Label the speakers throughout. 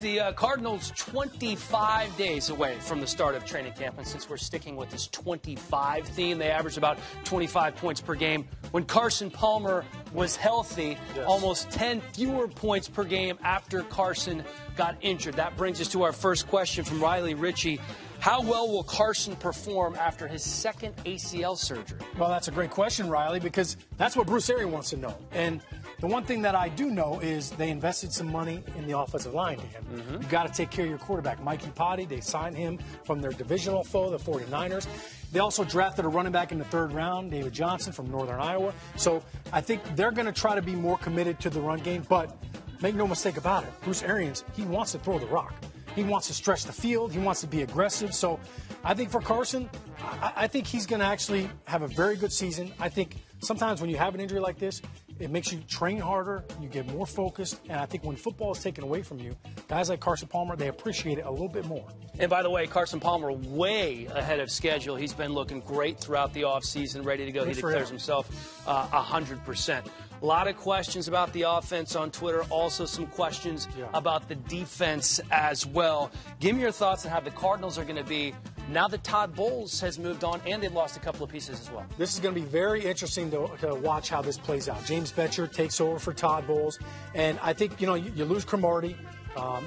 Speaker 1: The Cardinals 25 days away from the start of training camp, and since we're sticking with this 25 theme, they averaged about 25 points per game. When Carson Palmer was healthy, almost 10 fewer points per game after Carson got injured. That brings us to our first question from Riley Ritchie. How well will Carson perform after his second ACL surgery?
Speaker 2: Well, that's a great question, Riley, because that's what Bruce Arians wants to know. And the one thing that I do know is they invested some money in the offensive line, Dan. You got to take care of your quarterback. Mikey Potty, they signed him from their divisional foe, the 49ers. They also drafted a running back in the third round, David Johnson from Northern Iowa. So I think they're going to try to be more committed to the run game. But make no mistake about it, Bruce Arians, he wants to throw the rock. He wants to stretch the field. He wants to be aggressive. So I think for Carson, I think he's going to actually have a very good season. I think sometimes when you have an injury like this, it makes you train harder, you get more focused, and I think when football is taken away from you, guys like Carson Palmer, they appreciate it a little bit more.
Speaker 1: And by the way, Carson Palmer way ahead of schedule. He's been looking great throughout the offseason, ready to go. He declares himself 100%. A lot of questions about the offense on Twitter, also some questions about the defense as well. Give me your thoughts on how the Cardinals are going to be now that Todd Bowles has moved on and they've lost a couple of pieces as well.
Speaker 2: This is going to be very interesting to watch how this plays out. James Betcher takes over for Todd Bowles, and I think, you lose Cromartie.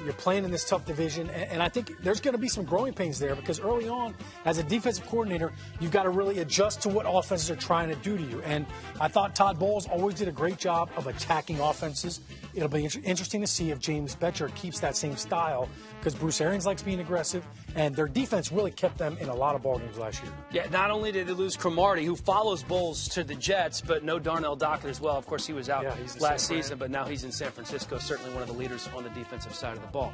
Speaker 2: You're playing in this tough division, and I think there's going to be some growing pains there because early on, as a defensive coordinator, you've got to really adjust to what offenses are trying to do to you. And I thought Todd Bowles always did a great job of attacking offenses. It'll be interesting to see if James Betcher keeps that same style because Bruce Arians likes being aggressive, and their defense really kept them in a lot of ball games last year.
Speaker 1: Yeah, not only did they lose Cromartie, who follows Bowles to the Jets, but no Darnell Dockett as well. Of course, he was out last season, but now he's in San Francisco, certainly one of the leaders on the defensive side of the ball.